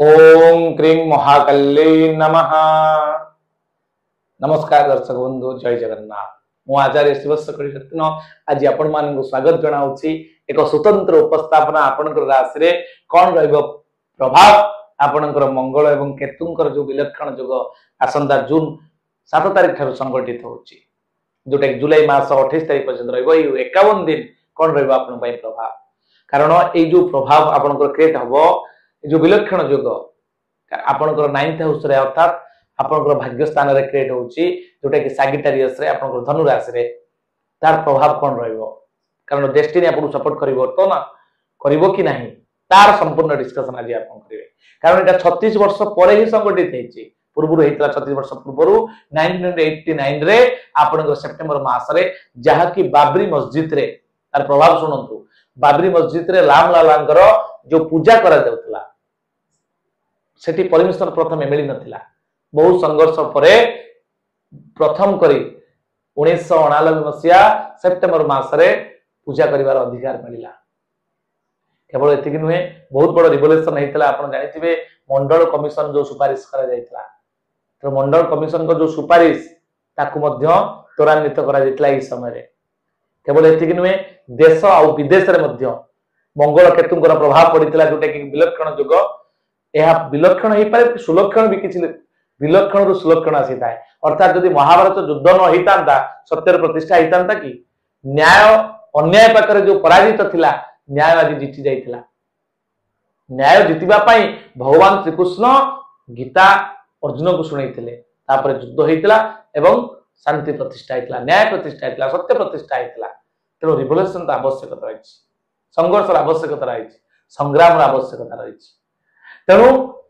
ओम क्रीं महाकल्ले नमः। नमस्कार दर्शक बंधु, जय जगन्नाथ। मु आचार्य शिवशक्तिरत्न आज आपण मानक स्वागत जनाउछि। एक स्वतंत्र उपस्थापना आपनकर राशि रे कोन रहइबो प्रभाव आपनकर मंगल एवं केतुंकर जो विलक्षण जोग आसंता जून 7 तारिख ठार संगठित होछि, जोटा जुलाई मास 28 तारिख पर्यंत रहइबो। 51 दिन कोन रहइबो आपन पई प्रभाव, कारण ए जो प्रभाव आपनकर क्रिएट हबो, जो विलक्षण जोग आपनकर 9th हाउस रे अर्थात आपनकर भाग्य स्थान रे क्रिएट होछि, जोटा कि सैजिटेरियस रे आपनकर धनु राशि रे तार प्रभाव कोन रहइबो, कारण डेस्टिनी आपन सपोर्ट करिवो तो ना करिवो कि नाही, तार संपूर्ण डिस्कशन आज आपन करिवे। कारण एटा 36 वर्ष परे ही संगठित हेछि, पूर्वरु हेतला 36 वर्ष पूर्वरु 1989 रे आपनकर सेप्टेम्बर मास रे, जहा कि बाबरी मस्जिद रे तार प्रभाव सुनंतु। बाबरी मस्जिद रे राम लालांकर जो पूजा करा जाउतला सेठी परमिशन प्रथम मिली नथिला। बहुत संघर्ष परे प्रथम करी 1989 मसिया सेप्टेम्बर मास रे पूजा करिवार अधिकार मिलिला। केवल एतिक नुहे, बहुत बड़ रिवोल्यूशन हेतला। आपण जानिथिबे मंडल कमिशन जो सुपारिश करा जायतला, तो मंडल कमिशन को जो सुपारिश ताकु मध्य त्वरान्वित करा जायतला। ई समय रे केवल एतिक नुहे, देश आ विदेश रे मध्य मंगल केतुंकर प्रभाव पड़ितला, जोटा कि विलक्षण जोग। यह विलक्षण ही पारे, सुलक्षण भी किछि विलक्षण रु सुलक्षण आसी थाए। अर्थात यदि महाभारत युद्ध न हितांता, सत्यर प्रतिष्ठा हितांता कि न्याय अन्याय पाखरे जो पराजित थिला, न्याय आज जीति जाइथिला। न्याय जितिबा पई भगवान श्री कृष्ण गीता अर्जुन को सुनाइथिले, तापर युद्ध हेतिला एवं शांति प्रतिष्ठा हेतिला, न्याय प्रतिष्ठा हेतिला, सत्य प्रतिष्ठा हेतिला। तेणु रिवोल्यूशन आवश्यकता रही, संघर्ष आवश्यकता रही, संग्राम आवश्यकता रही। तेणु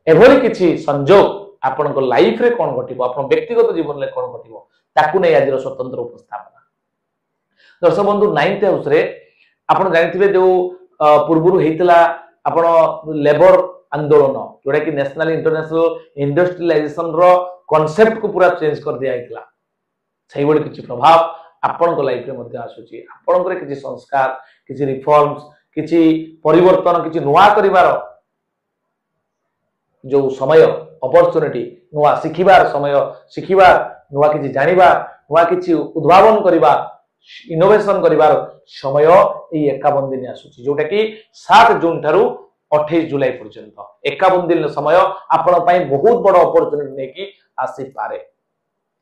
एभली किछि संजोग आपन लाइफ रे कोन घटिबो, आपन व्यक्तिगत जीवन रे कोन घटिबो, ताकू नै आज स्वतंत्र उपस्थापना। दर्शक बंधु, 9th हाउस रे आपन जानिथिबे जो पूर्वरु हेतिला आपन लेबर आंदोलन, जोटा कि नेशनल इंटरनेशनल इंडस्ट्रियलाइजेशन रो कांसेप्ट को पूरा चेंज कर दिया हेतिला। सही बड़ी किछि प्रभाव आपन लाइफ रे मध्ये आसुची। आपन करे किछि संस्कार, किछि रिफॉर्म्स, किछि परिवर्तन, किछि नुवा करिवार जो समय, अपॉर्चुनिटी, नुआ शिखिबार समय, शिखिबार नुआ किछि जानिबार, नुआ किछि उद्भावन करिबार, इनोवेशन करिबार समय ए 51 दिन आसुची, जोटा कि 7 जून ठारू 28 जुलाई पर्यंत 51 दिन समय आपन पई बहुत बड़ अपॉर्चुनिटी नै कि आसी पारे।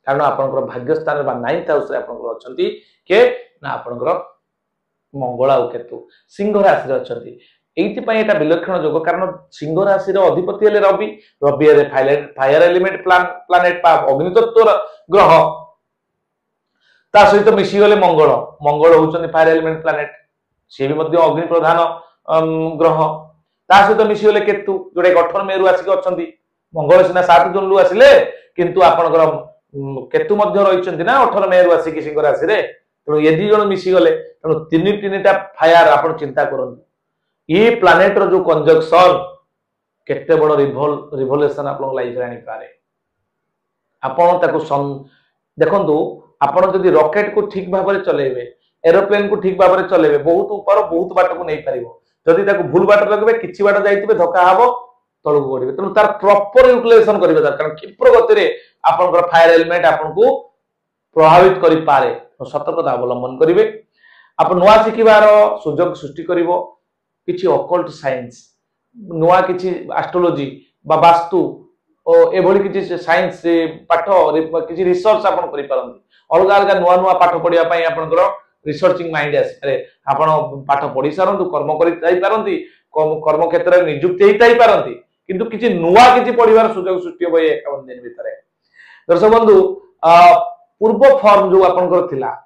कारण आपनकर भाग्य स्थान बा 9th हाउस रे आपनकर अछंती के ना आपनकर मंगल आ केतु सिंह राशि रे अछंती। एइति पई एटा विलक्षण जोग, कारण सिंह राशि रो अधिपति हेले रवि। रवि रे फायर एलिमेंट प्लानेट पा अग्नि तत्व ग्रह, ता सहित मिसी गले मंगल। मंगल होउछन फायर एलिमेंट प्लानेट, से भी मध्ये अग्नि प्रधान ग्रह। ता सहित मिसी गले केतु, जोडे 18 मे रु आसी अछंती। मंगल सिना 7 जून रु आसिले, किंतु आपनकर केतु मध्ये रहिचंती ना 18 मे रु आसी कि सिंह राशि रे। तो ये दी जण मिसी गले, तो तीनटा फायर आपन चिंता करन। ये प्लानेट रो जो कंजक्शन केते बड़ रिवोल्यूशन आपन लाइफ रे आनी पारे। आपन ताको देखंतु, आपन जदि रॉकेट को ठीक भाव में चलेबे, एरोप्लेन को ठीक भाव में चलेबे, बहुत ऊपर बहुत बाट को नहीं पारिबो। जदि ताको भूल बाट लगबे, किछि बाट जाइतिबे, धक्का हबो, तळକୁ गडिबे। तेनु तार प्रॉपर यूटिलाइजेशन करिबे दरकार, कारण क्षिप्र गति रे आपनकर फायर एलिमेंट आपन को प्रभावित करि पारे। सतर्कता अवलंबन करिवे। आप नुआ शिखिबार सुजोग सृष्टि करिवो, किछि ऑकल्ट साइंस, नुआ किछि एस्ट्रोलॉजी बा वास्तु ओ एभली किछि साइंस पाठ, किछि रिसर्च आपन करि पारंती। अलगा अलगा नुआ नुआ पाठ पढिया पई आपनकर रिसर्चिंग माइंड आसे। आपन पाठ पढि सारंतु, कर्म करि जाई पारंती, कर्म क्षेत्र रे नियुक्ति हेई जाई पारंती, किंतु किछि नुआ किछि पढिबार सुजोग सृष्टि होय 51 दिन भितरे। दर्शक बंधु, पूर्व फॉर्म जो आपनकर थिला,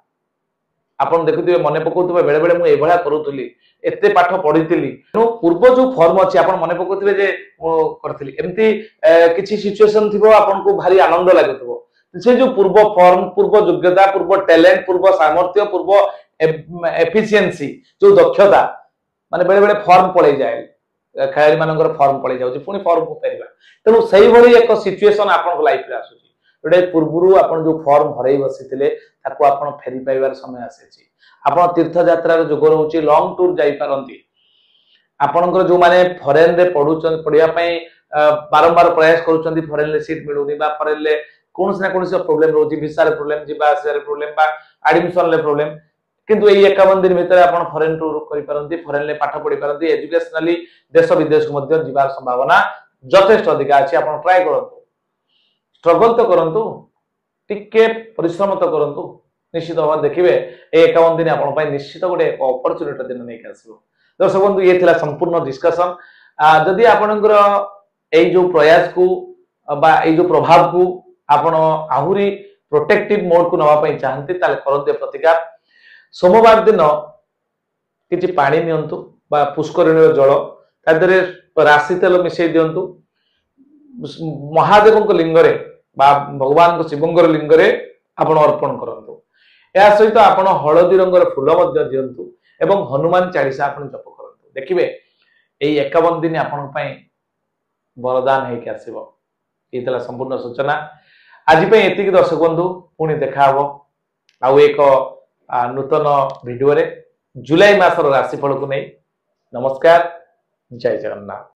आपन देखुथिबे, मने पकोथिबे, बेले बेले मु एभला करूथली, एते पाठ पढिथिली। नो पूर्व जो फॉर्म अछि आपन मने पकोथिबे जे मु करथिली, एम्ति किछि सिचुएशन थिबो आपन को भारी आनंद लागुथबो। से जो पूर्व फॉर्म, पूर्व योग्यता, पूर्व टैलेंट, पूर्व सामर्थ्य, पूर्व एफिशिएंसी, जो दक्षता, माने बेले बेले फॉर्म पळै जाय, खेलाड़ी मानकर फॉर्म पळै जाउची, पुनी फॉर्म को फेरिबा। तेनु सही भली एक सिचुएशन आपन लाइफ रे आसुची, जोडे पूर्वरु आपन जो फॉर्म हरई बसिथिले ताको आपन फेरि पाइबार समय आसेची। आपन तीर्थ यात्रा रे जोग रहउची, लॉन्ग टूर जाई पारंती। आपनकर जो माने फॉरेन रे पढुचन, पढिया पई बारंबार प्रयास करूछंती फॉरेन ले सीट मिलुनी बा फॉरेन ले कोनस ना कोनस प्रॉब्लम रोजी वीसा रे प्रॉब्लम जिबा आसिया रे प्रॉब्लम बा एडमिशन ले प्रॉब्लम किंतु एई 51 दिन भितर आपण फॉरेन टूर करि परंती फॉरेन ले पाठ पढि परंती एजुकेशनली देश विदेश को मध्य जिबार संभावना যথেষ্ট अधिक अछि आपण ट्राई करंतु स्ट्रगल तो करंतु टिके परिश्रम तो करंतु निश्चित भाव देखिए ए 51 दिन आपण पय निश्चित गोटे अपॉर्चुनिटी दिन नै आसीबो दर्शक बंधु ये थिला संपूर्ण डिस्कशन जदि आपनकर एई जो प्रयास को बा एई जो प्रभाव को आपण आहुरी प्रोटेक्टिव मोड को नवा पय चाहंती ताले करंते प्रतिकार सोमवार दिन किछि पानी नियंतु बा पुष्करिणी जल तादरे राशि तेल मिसई दियंतु महादेव लिंगरे बा भगवान शिवंगर लिंगरे आपण अर्पण करंतु या सहित आपण हळदी रंगर फूल मध्य दियंतु एवं हनुमान चालीसा आपण जप करंतु देखिबे एई 51 दिन आपण पय वरदान है कि आसीबो एतला संपूर्ण सूचना आज पे एतिक दर्शक बंधु पुणी देखा हबो आउ एक नूतन वीडियो रे जुलाई मासर राशिफल को नहीं नमस्कार जय जगन्नाथ।